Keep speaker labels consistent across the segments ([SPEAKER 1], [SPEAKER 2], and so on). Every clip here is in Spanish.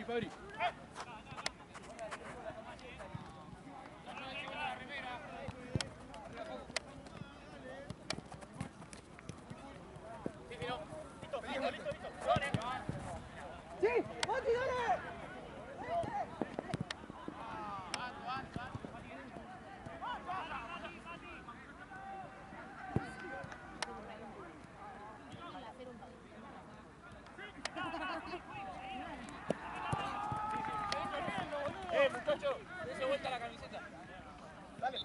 [SPEAKER 1] Fabri, Fabri.
[SPEAKER 2] ¡Sí! ¡Mati, dale!
[SPEAKER 1] Muchacho, dése vuelta la camiseta. Dale.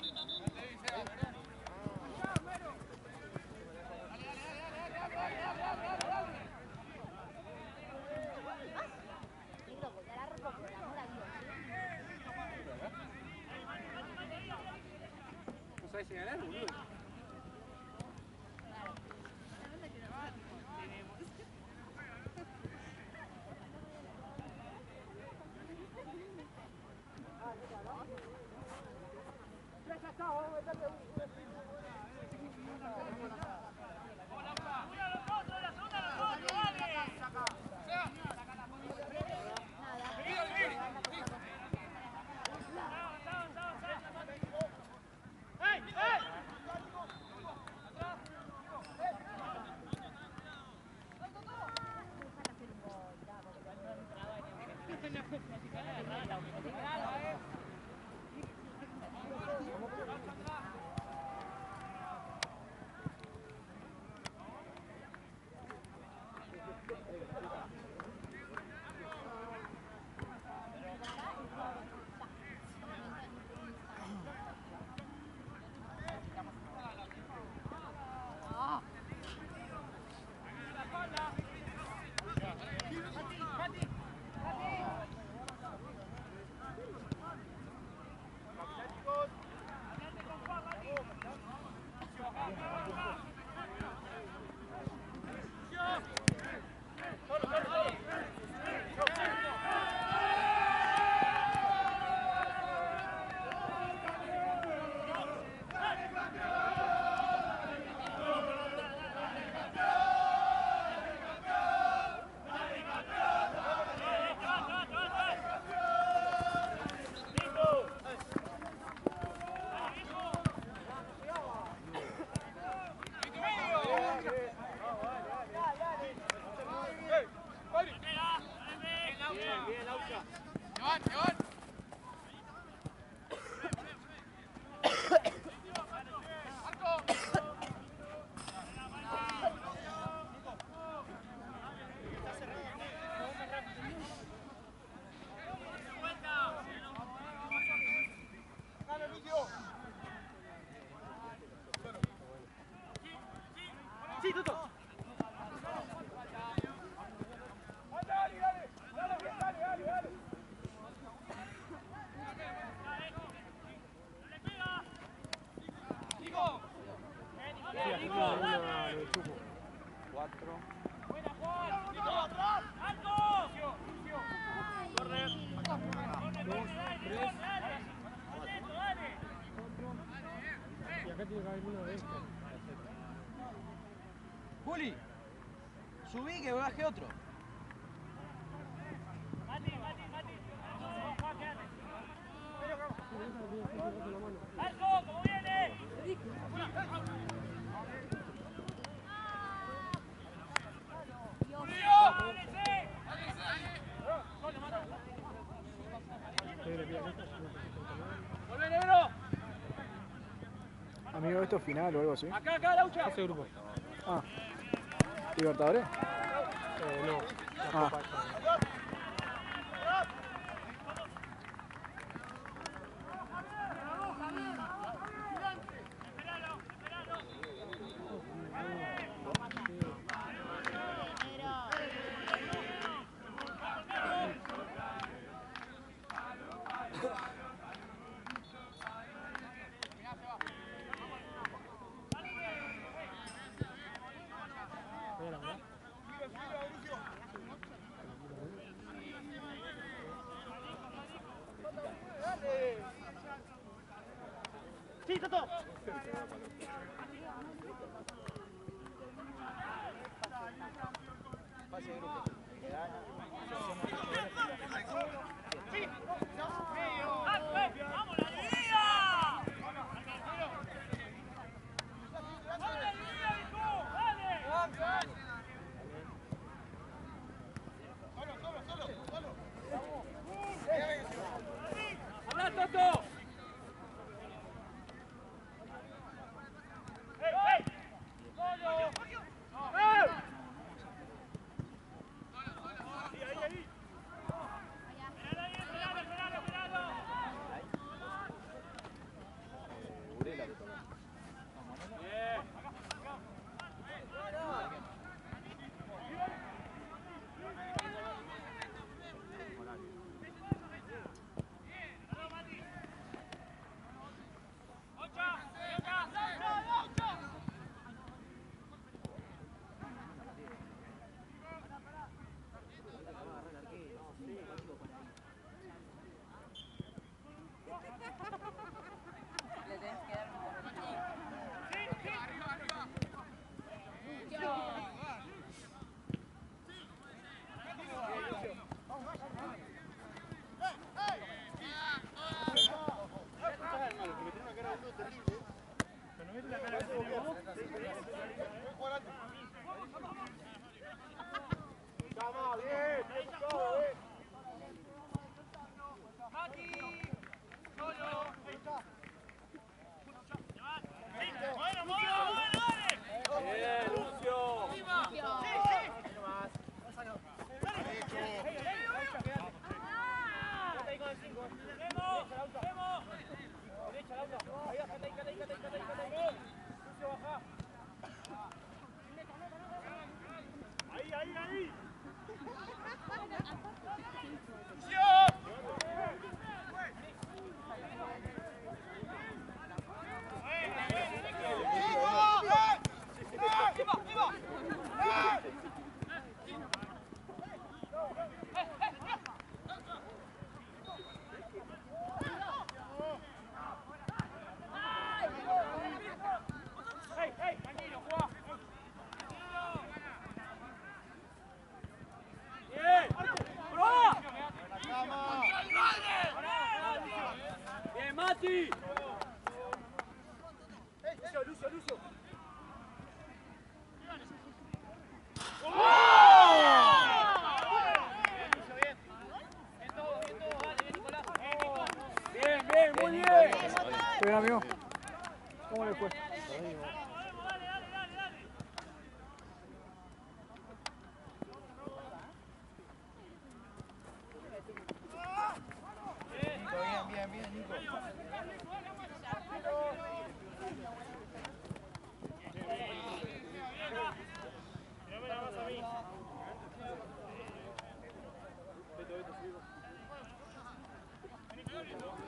[SPEAKER 1] ¿No sabes señalar, boludo?
[SPEAKER 2] Sí, Tuto.
[SPEAKER 3] Juli, subí que baje otro.
[SPEAKER 4] Mati. Juan, quédate. ¡Algo! ¡Como viene! ¡Volvé, negro!
[SPEAKER 5] Amigo, ¿esto es final o algo así?
[SPEAKER 4] Acá, Laucha.
[SPEAKER 5] Ese grupo. Ah. ¿Libertadores?
[SPEAKER 6] No.
[SPEAKER 5] Ah.
[SPEAKER 2] Sí, Toto.
[SPEAKER 3] Fase de grupo. Que gana.
[SPEAKER 4] ¡Vamos, la dividida! ¡Vamos, la dividida, hijo! ¡Dale! ¡Habla, Toto! ¡Ey! ¡Solo! ¡Eh! Mati! Lucio. Bien, muy bien.
[SPEAKER 5] Bien, amigo. ¿Cómo le fue?
[SPEAKER 3] Bien, Nico.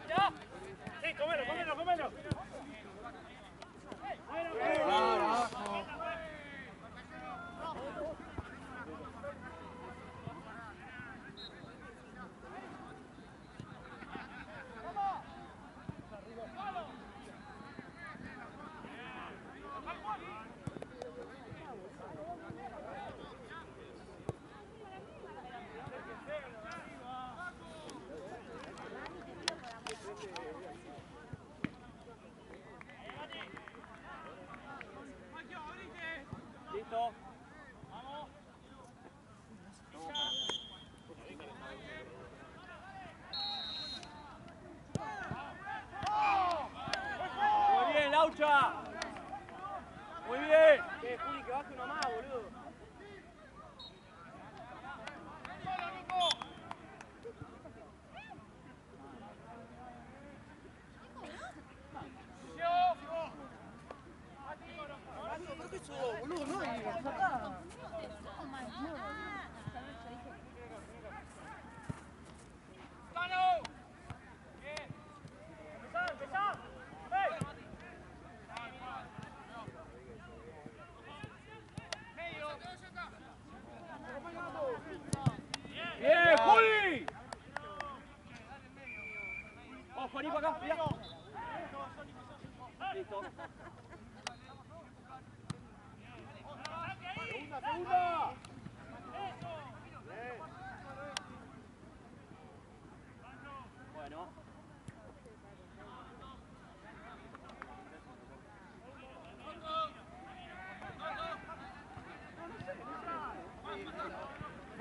[SPEAKER 4] ¿Ya? Sí, cómelo. Listo. Vamos. Muy bien, Laucha. Muy bien. Juli, que baje uno más, boludo. ¡Bien, Juli! Vamos, Juanito, acá, mirá. Listo. Segunda.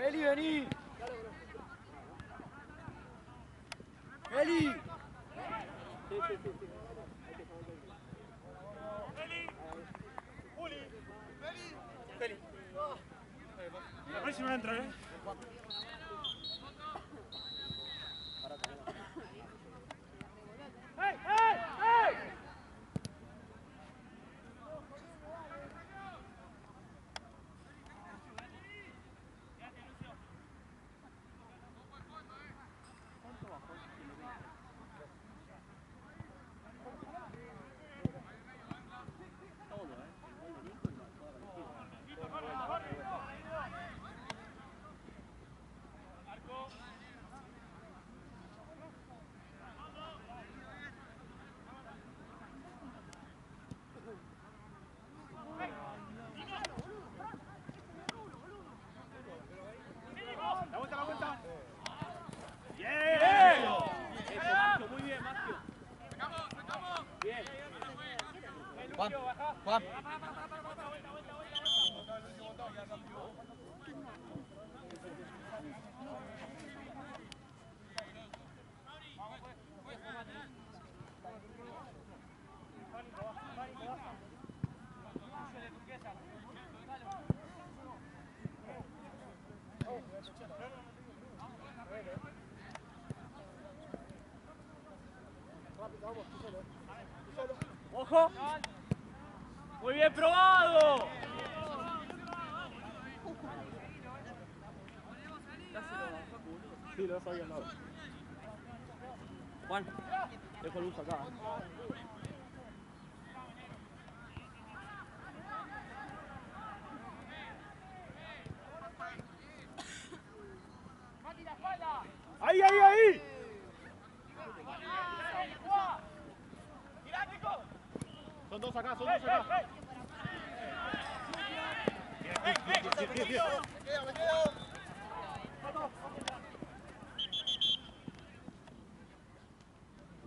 [SPEAKER 5] Eli, vení. Eli.
[SPEAKER 4] La próxima entra, ¿eh?
[SPEAKER 2] ¡Ey, ey, ey!
[SPEAKER 3] Juan, Juan.
[SPEAKER 4] ¡Ojo! ¡Muy bien probado!
[SPEAKER 5] Sí, lo dejo ahí al lado.
[SPEAKER 4] Juan, dejo luz acá.
[SPEAKER 5] ¡Ahí, ahí, ahí! Son dos acá, son dos acá.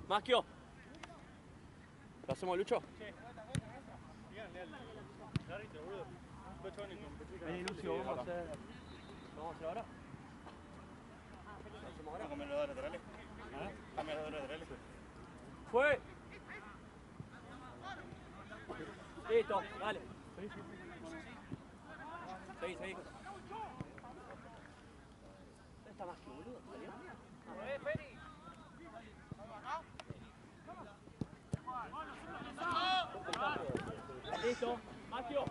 [SPEAKER 4] Maschio. ¿Lo hacemos, Lucho?
[SPEAKER 5] Vení, Lucio, vamos a hacer.
[SPEAKER 4] ¿Vamos a hacer ahora? ¿Lo hacemos ahora?
[SPEAKER 1] Cambiar los dos laterales. Cambiar los dos laterales.
[SPEAKER 4] ¡Fue! Listo, dale. Seguí, seguí. ¿Dónde está Maschio, boludo? ¿Salió? Listo, Maschio.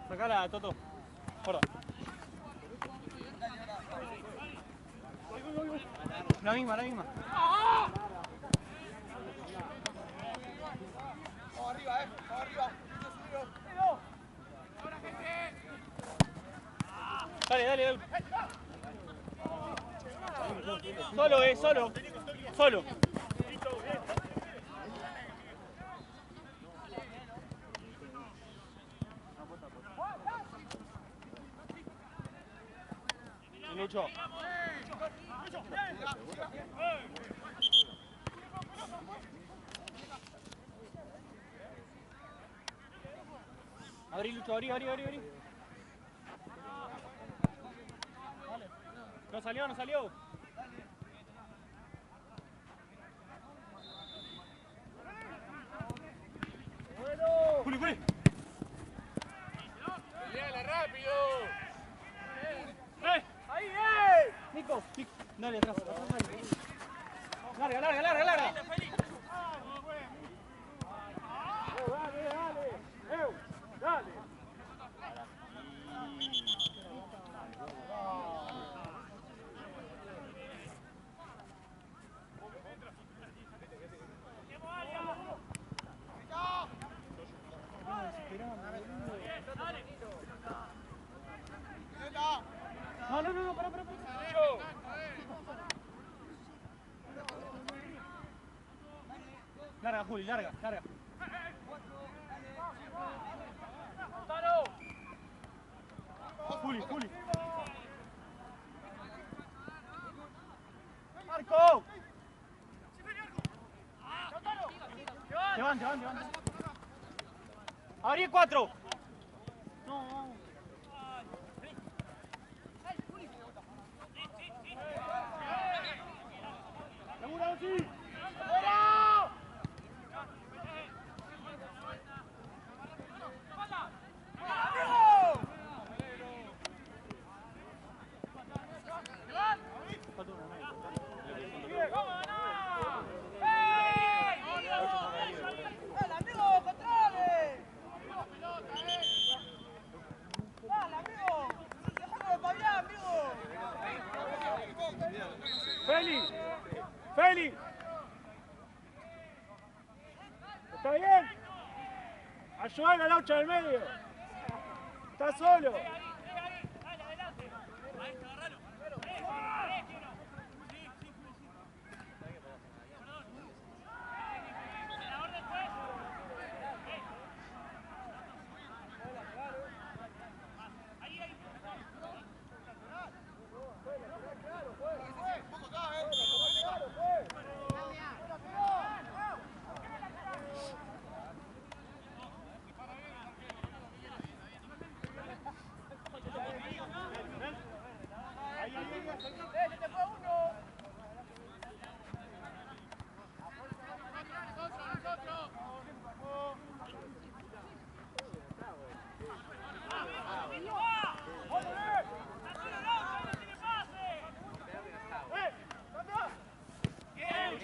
[SPEAKER 5] Sacala, Toto. Por la misma, la misma.
[SPEAKER 3] Vamos arriba, vamos arriba.
[SPEAKER 5] Dale, dale, dale. Solo, solo. Solo. Lucho. Abrí, Lucho, abrí. No salió, no salió. Juli, Juli.
[SPEAKER 1] ¡Peleala rápido!
[SPEAKER 5] ¡Ahí, Nico, dale, atrás. Larga. Dale. Larga, Juli, larga, larga. Juli, Juli. Marco. Te van. Abrí 4. No. ¡Segura, sí! ¡Fuera! ¡Feli! ¿Está bien? Ayúdale a Laucha del medio. Está solo.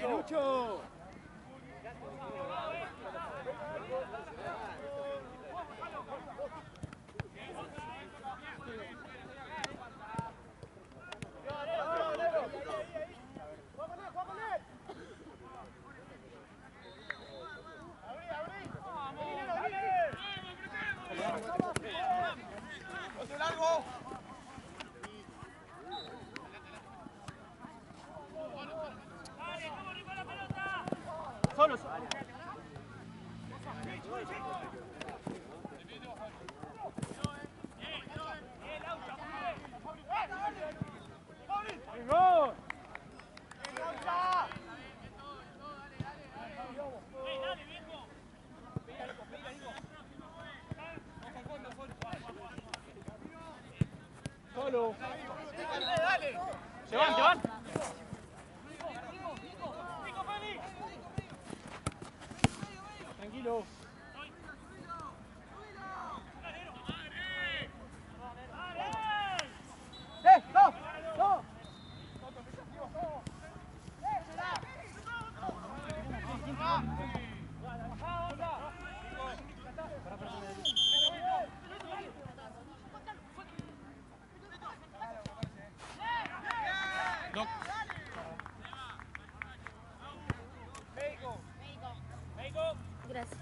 [SPEAKER 5] Lucho. Solo. ¡Gol! Solo. Se van. Tranquilo. ¡No!
[SPEAKER 6] Gracias.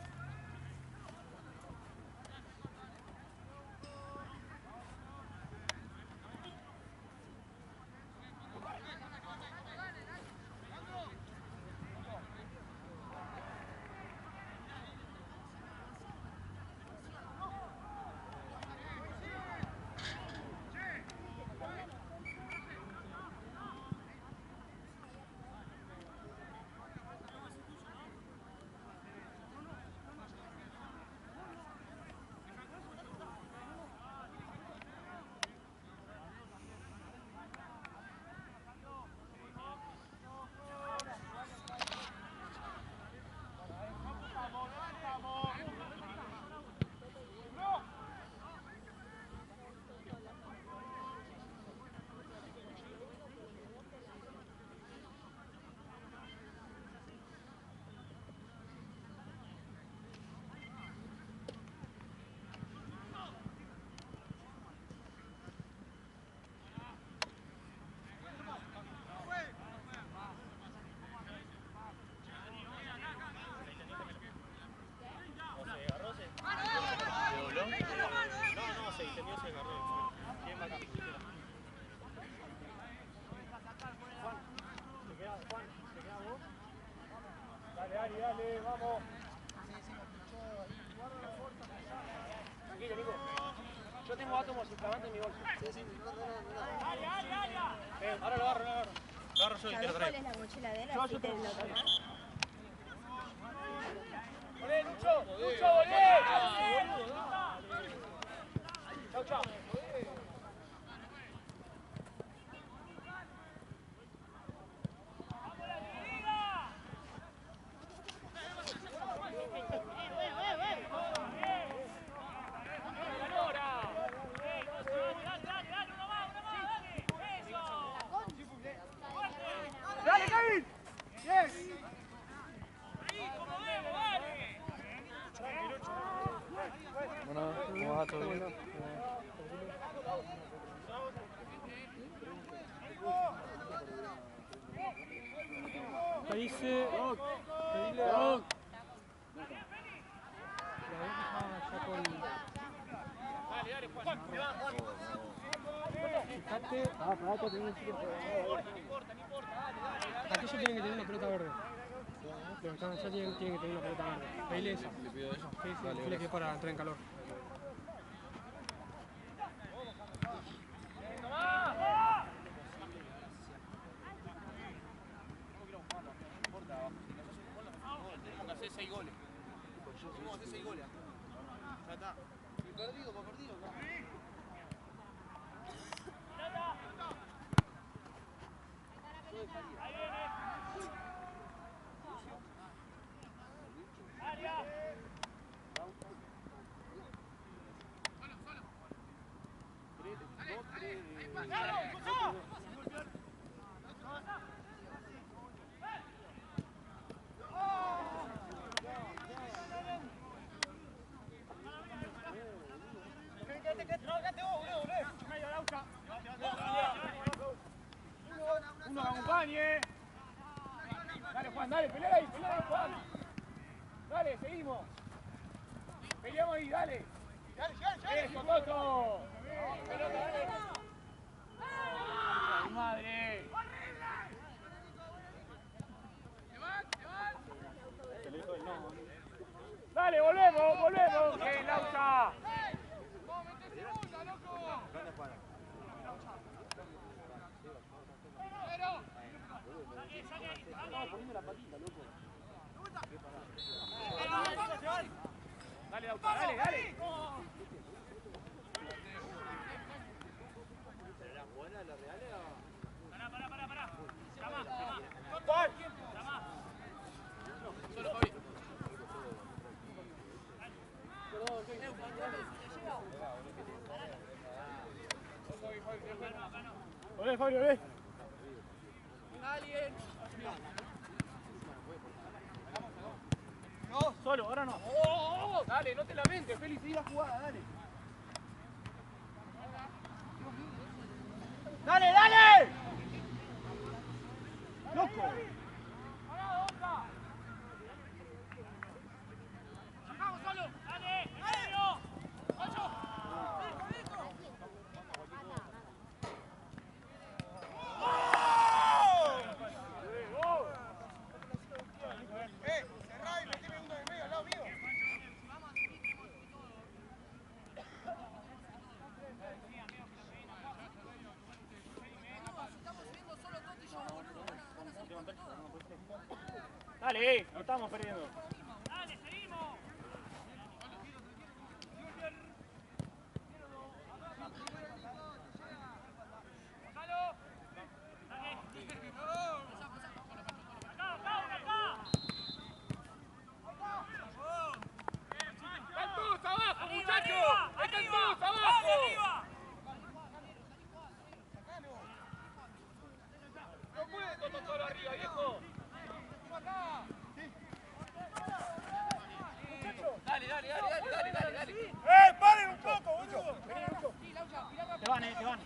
[SPEAKER 5] dale, vamos. Tranquilo, Nico. Yo tengo átomos inflamantes en mi bolso.
[SPEAKER 1] Ahora lo agarro, Lo agarro yo y te lo
[SPEAKER 6] ¿Sabés cuál
[SPEAKER 1] traigo.
[SPEAKER 6] es la mochila de él?
[SPEAKER 5] Yo
[SPEAKER 6] Así
[SPEAKER 5] te
[SPEAKER 6] te
[SPEAKER 5] lo
[SPEAKER 6] lo
[SPEAKER 5] traigo.
[SPEAKER 6] tomás.
[SPEAKER 5] ¡Volé, Lucho! ¡Lucho, volé! ¡Chau, chau!
[SPEAKER 2] ¡Dale, Kevin! ¡Bien!
[SPEAKER 3] Bueno, ¿cómo va? ¿Todo bien?
[SPEAKER 5] ¿Qué dice? Pedile a... Ya con... Fíjate... para esto tenés que... Aquellos tienen que tener una pelota verde. Los que están allá tienen que tener una pelota verde. Pedile esa.
[SPEAKER 3] ¿Le pido eso?
[SPEAKER 5] Sí,
[SPEAKER 3] Dale,
[SPEAKER 5] dile que es para entrar en calor.
[SPEAKER 1] Vamos a hacer 6 goles. Vamos a hacer 6 goles. Ya está. Y perdido, por perdido, ¿no?
[SPEAKER 5] Uno que acompañe. Dale, Juan, dale, pelea ahí, Juan. Dale, seguimos. Peleamos ahí, dale. Eso, Toto. Pelota, dale. Ay, madre. Dale, volvemos. Bien, Laucha. Dale, Laucha, dale. Olé, Fabio, olé. No, solo, ahora no. Dale, no te lamentes, Félix, sigue la jugada, dale. ¡Dale! ¡Loco!
[SPEAKER 1] Cerrá y meteme uno en medio al lado mío.
[SPEAKER 5] Dale, no estamos perdiendo.
[SPEAKER 1] No puede Toto solo arriba, viejo. Dale.
[SPEAKER 5] ¡Paren un poco, boludo! Vení, Lucho. Te van.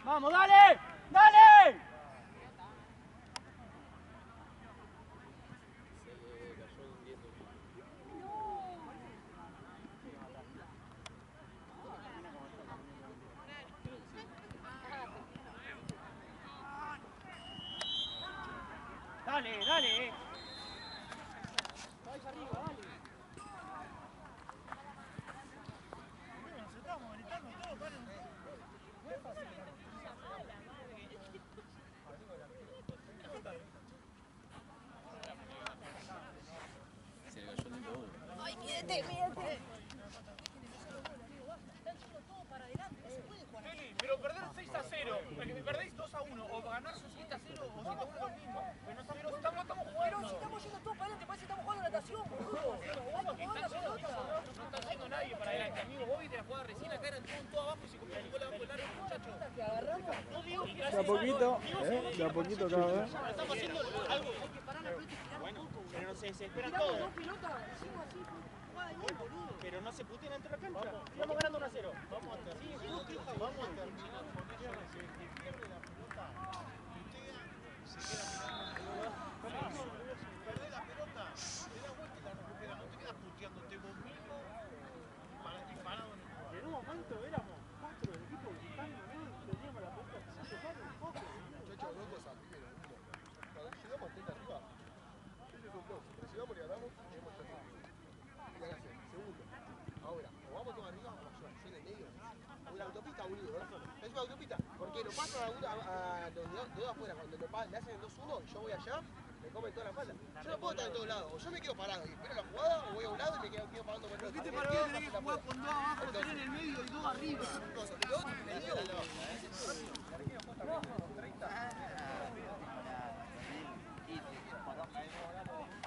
[SPEAKER 4] ¡Vamos, dale! ¡Dale! Dale, dale. Vais arriba, dale.
[SPEAKER 1] Nos estamos gritando todos, paren. No es fácil.
[SPEAKER 3] Se le cayó el lindo uno.
[SPEAKER 6] Ay, mídete, mídete.
[SPEAKER 1] Feli, pero perder 6-0, porque perdéis 2-1, o ganar 7-0 o 7-1 es lo mismo. Pero estamos jugando.
[SPEAKER 2] Pero si estamos yendo todos para adelante, parece que estamos jugando natación, boludo. Vamos a jugar la pelota.
[SPEAKER 1] No está yendo nadie para adelante, amigo. Vos viste la jugada recién, acá eran todos abajo y se comió el gol abajo del área, muchachos.
[SPEAKER 2] Que agarramos.
[SPEAKER 1] No digo que
[SPEAKER 3] De a poquito, de a poquito cada vez.
[SPEAKER 1] estamos haciendo algo.
[SPEAKER 2] Hay que parar la pelota y tirar un poco.
[SPEAKER 1] Pero se desesperan
[SPEAKER 2] Tiramos
[SPEAKER 1] todos.
[SPEAKER 2] dos pelotas, hicimos así, jugada de gol, boludo.
[SPEAKER 1] Pero no se puteen entre la cancha. Estamos ganando 1-0. Vamos a terminar. Vamos a terminar con eso. Se pierde la pelota. Se queda mirando. Perdés la pelota. Te da vuelta y la recupera. No te quedas puteándote vos mismo y parado en el lugar.
[SPEAKER 4] En un momento éramos 4 del equipo gritando, ¿no? Teníamos la pelota sin tocar un poco.
[SPEAKER 7] Muchachos, dos cosas. Primero, cuando llegamos hasta arriba, ellos son dos. Si llegamos y ganamos, tenemos tres puntos. Y ganaste. Segundo, ahora, o vamos todos arriba o yo en el medio. Una autopista, boludo, ¿no? Es una autopista, porque lo pasan a los dos afuera. Cuando le hacen el 2-1, yo voy allá, me comen toda la falda. Yo no puedo estar en todos lados. O yo me quedo parado y espero la jugada, o voy a un lado y me quedo parando con el otro.
[SPEAKER 1] ¿Qué te parece? Tenés que jugar con dos abajo, tres en el medio y dos arriba.
[SPEAKER 7] Y dos en el medio.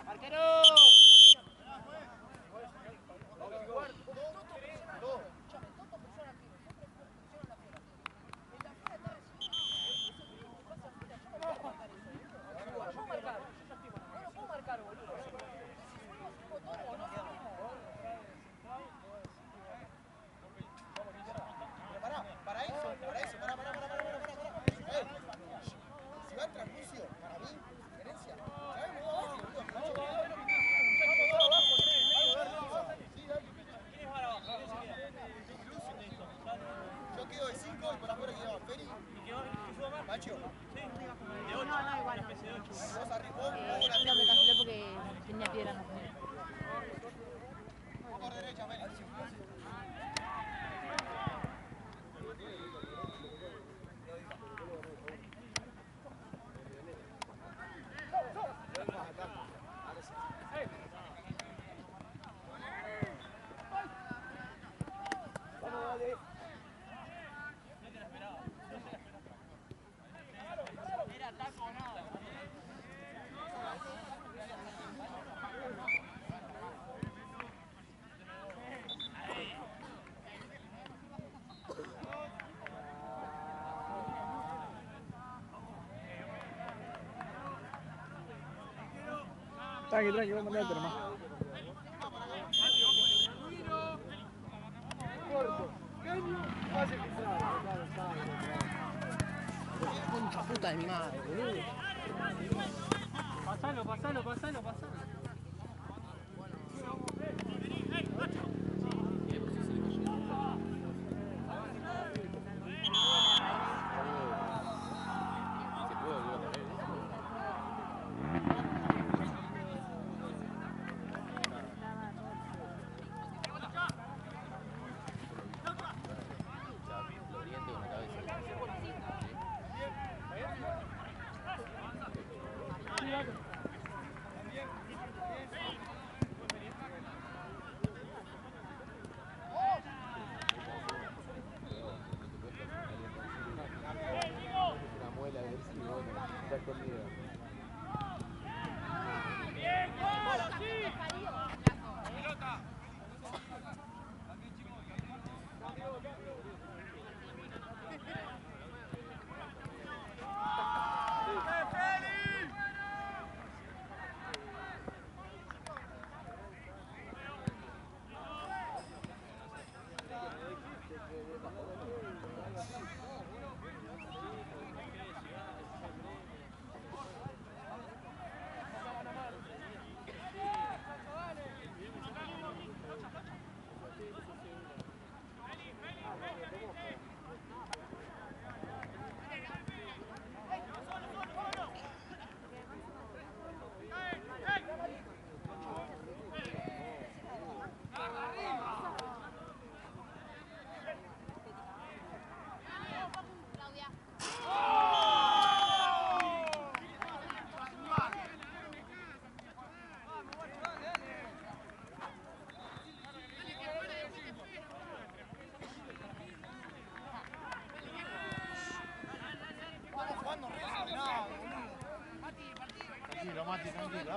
[SPEAKER 1] ¡Arquero!
[SPEAKER 7] Para eso. Si va el translucio, para mí, diferencia. ¿Sabes? Yo quedo de 5 y por afuera quedaba Feli. Macho.
[SPEAKER 6] No, igual.
[SPEAKER 7] Vos arriba, vos
[SPEAKER 6] No, me cancelé porque tenía piedra en la primera.
[SPEAKER 7] por derecha, Feli.
[SPEAKER 3] Tranqui, tranqui, vamos a mandarte nomás.
[SPEAKER 2] Concha puta de mi madre, boludo.
[SPEAKER 4] Pasalo.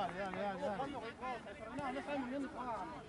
[SPEAKER 1] Dale, dale, dale. No, no sabemos ni dónde jugar.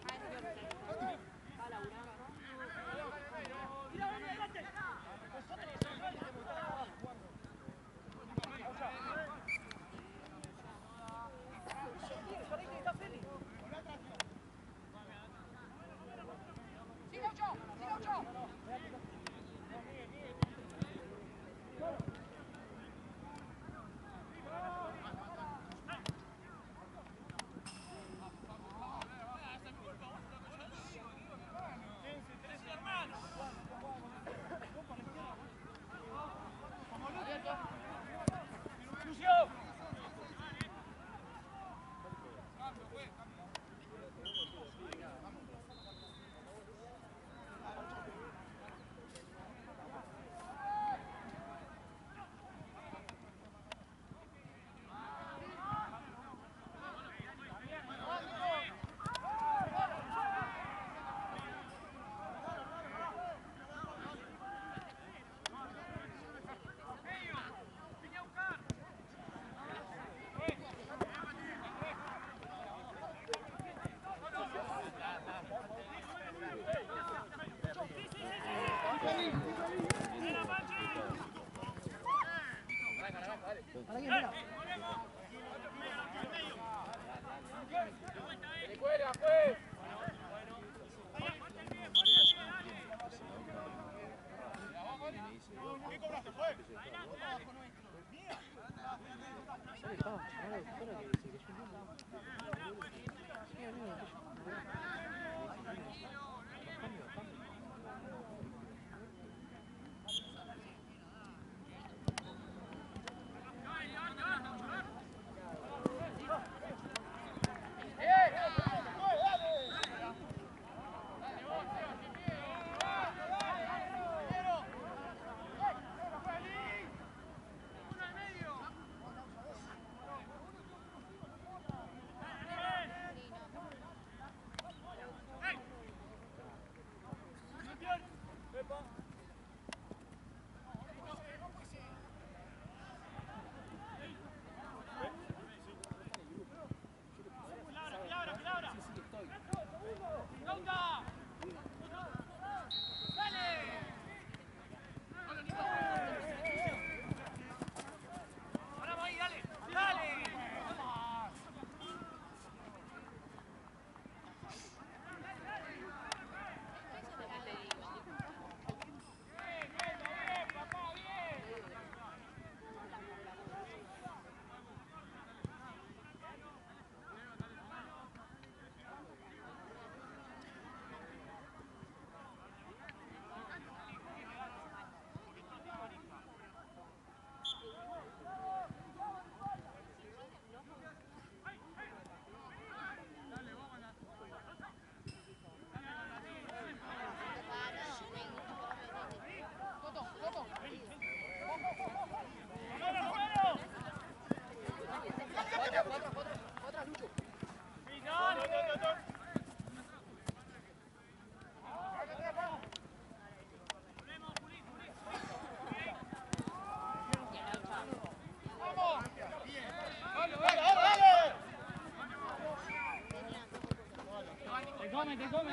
[SPEAKER 5] Te come.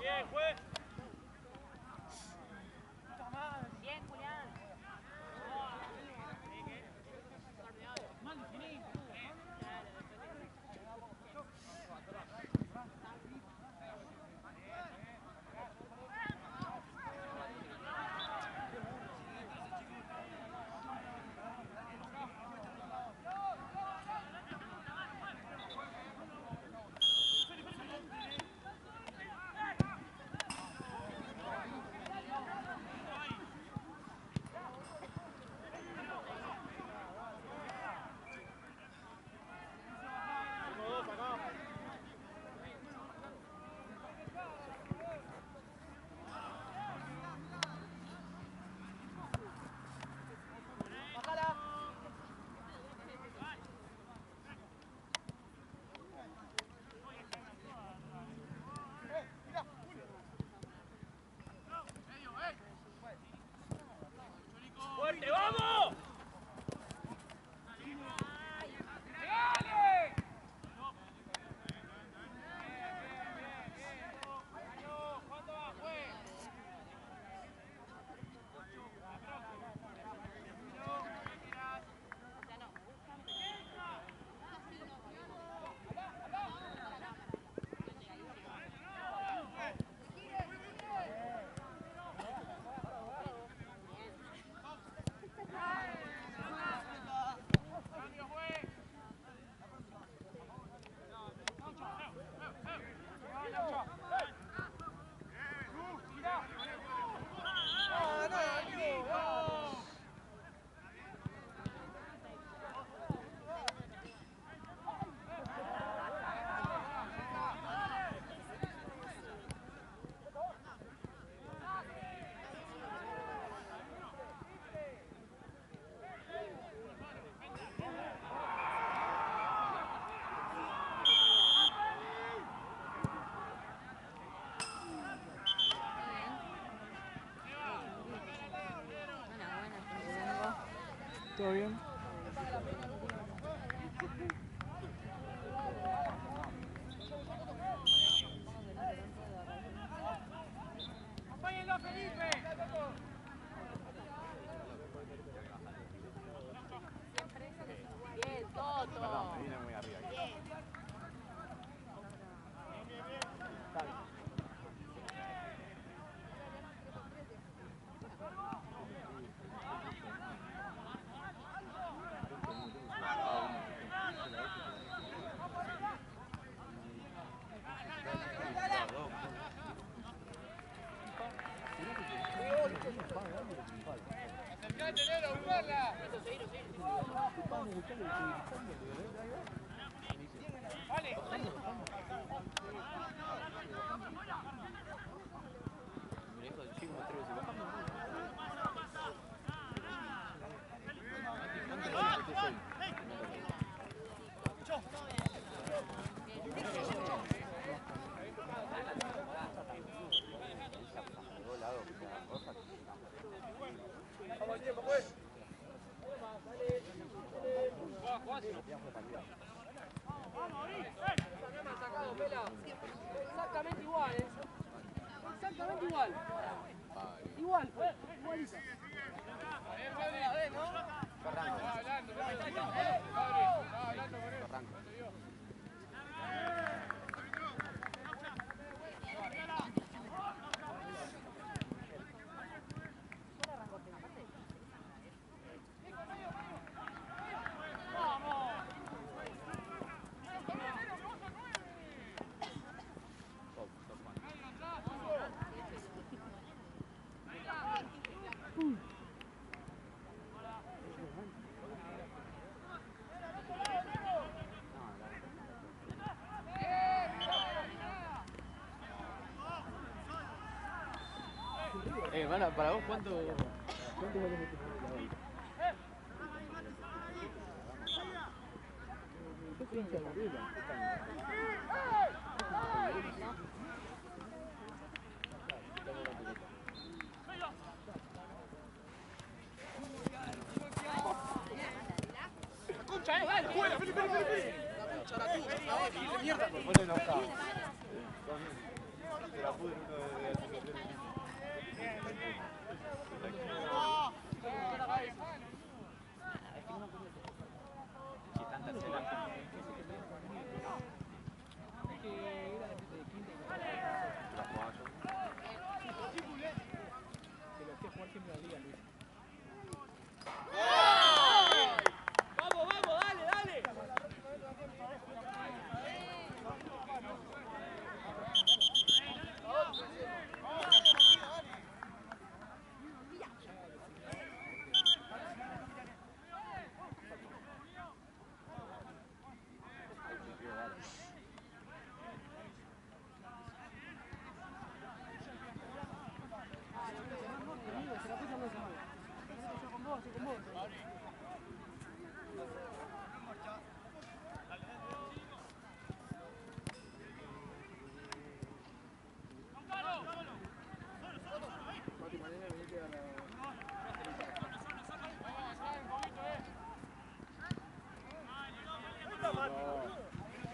[SPEAKER 4] Bien, juez.
[SPEAKER 3] ¿Todo bien?
[SPEAKER 4] ¡Acompáñenlo, Felipe!
[SPEAKER 6] Bien, Toto.
[SPEAKER 3] Me vine muy arriba.
[SPEAKER 2] Exactamente igual, ¿eh? Exactamente igual. Igual, igualito.
[SPEAKER 3] Para vos, ¿cuánto vale
[SPEAKER 4] ¡Vamos, vamos! ¡Dale, dale!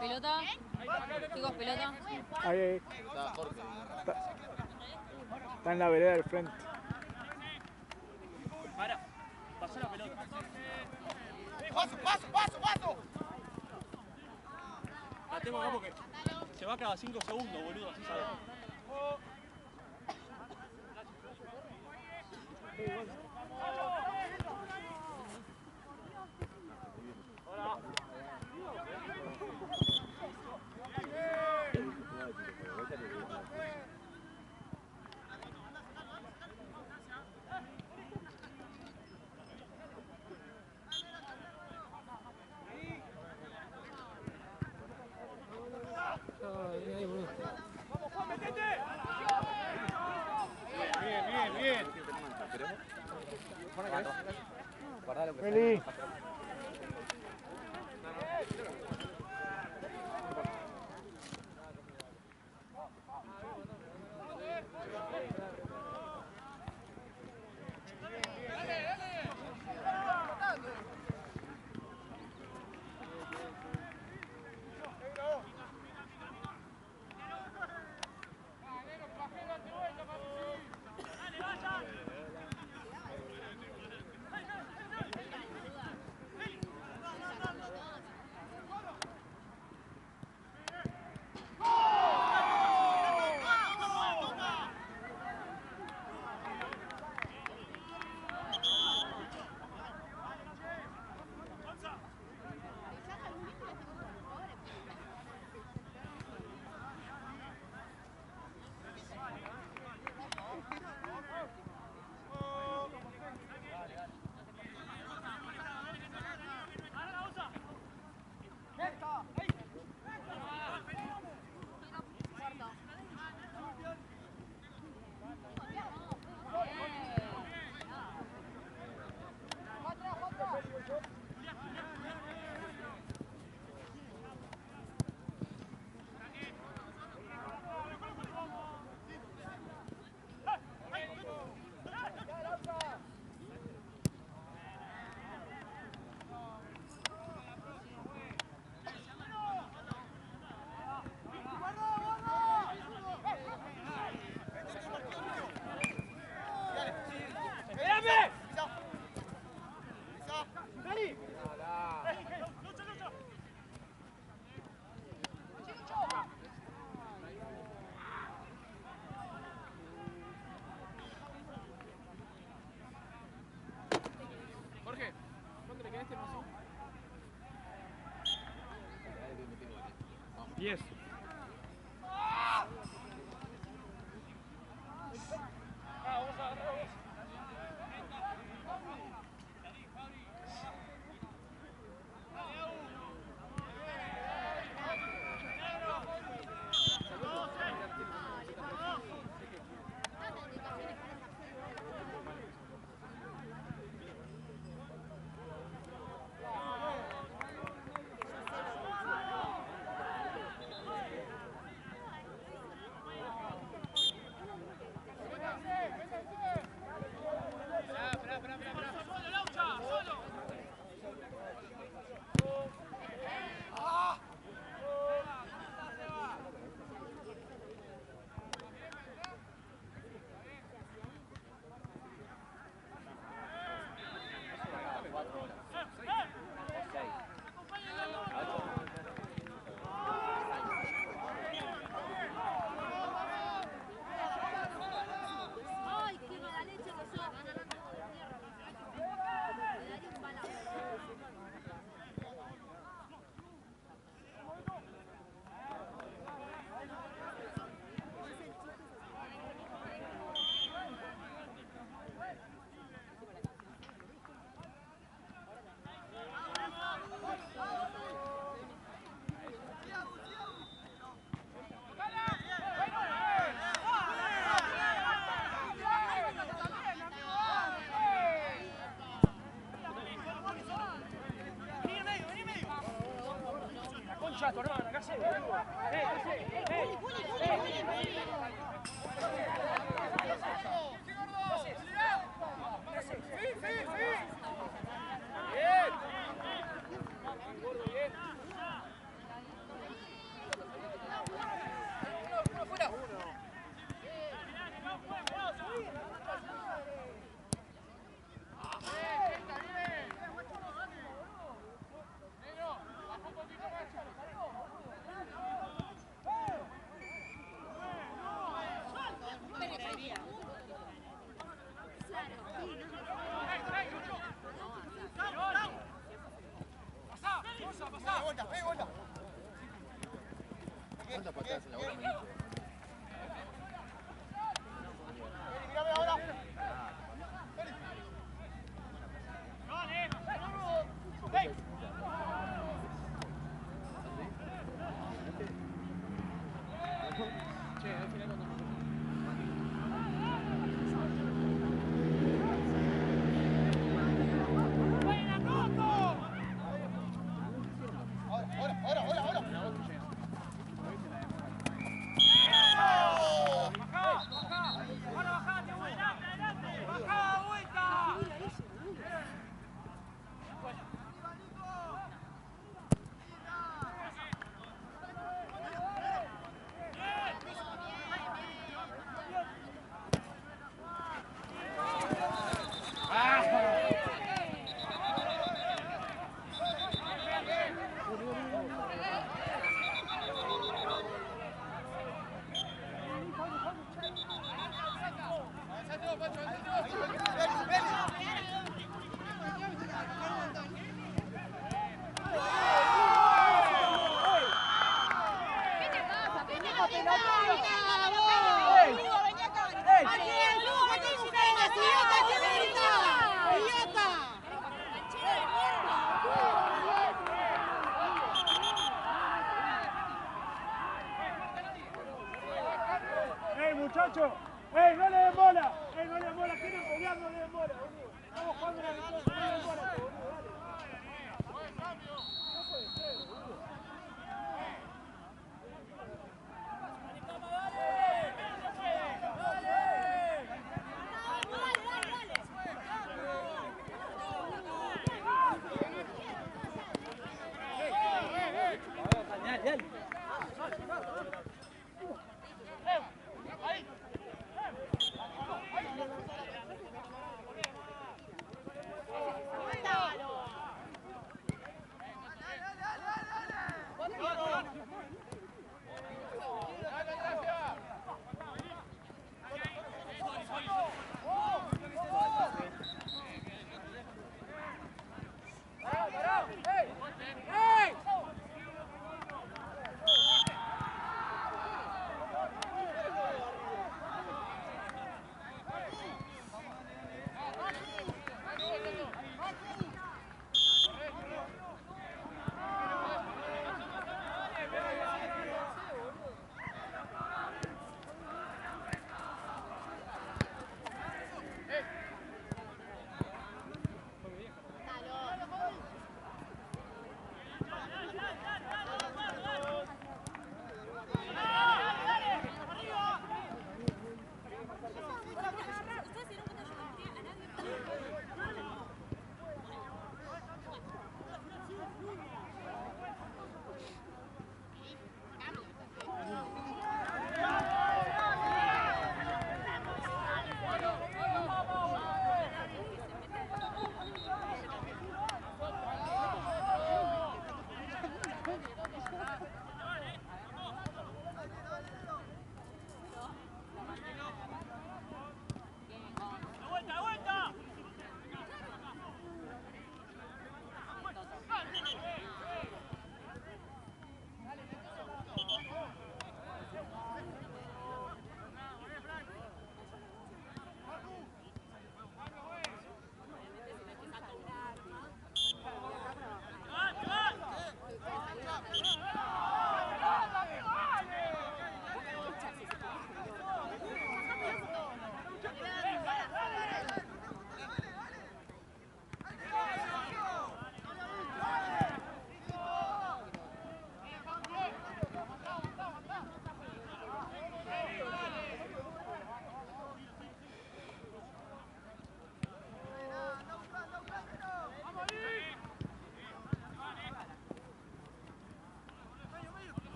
[SPEAKER 6] Pelota. Chicos, pelota.
[SPEAKER 3] Ahí. Está en la vereda del frente.
[SPEAKER 4] Para, pasá la pelota.
[SPEAKER 1] ¡Paso!
[SPEAKER 4] La tengo acá porque se va cada 5 segundos, boludo, así sabes.
[SPEAKER 5] Ahí, boludo.
[SPEAKER 4] ¡Vamos, Juan, metete!
[SPEAKER 1] Bien.
[SPEAKER 3] Feliz.
[SPEAKER 5] 10.
[SPEAKER 2] Ay, qué mala leche que sos. Me daría un balazo.
[SPEAKER 4] Concha, tu hermana, ¿qué haces?
[SPEAKER 7] Anda para atrás, la bola me dice.
[SPEAKER 4] Muchachos, no le den bola, no le den bola, quieren pelear, no le den bola, boludo. Estamos jugando una victoria, no le den bola, boludo, dale. Buen cambio. No puede ser, boludo.
[SPEAKER 2] ¡Ahí!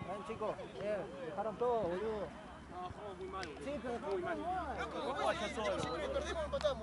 [SPEAKER 3] Ven, chicos, dejaron todo, boludo.
[SPEAKER 5] No, jugamos muy mal.
[SPEAKER 3] Sí, pero muy mal.
[SPEAKER 7] Loco, perdimos, empatamos.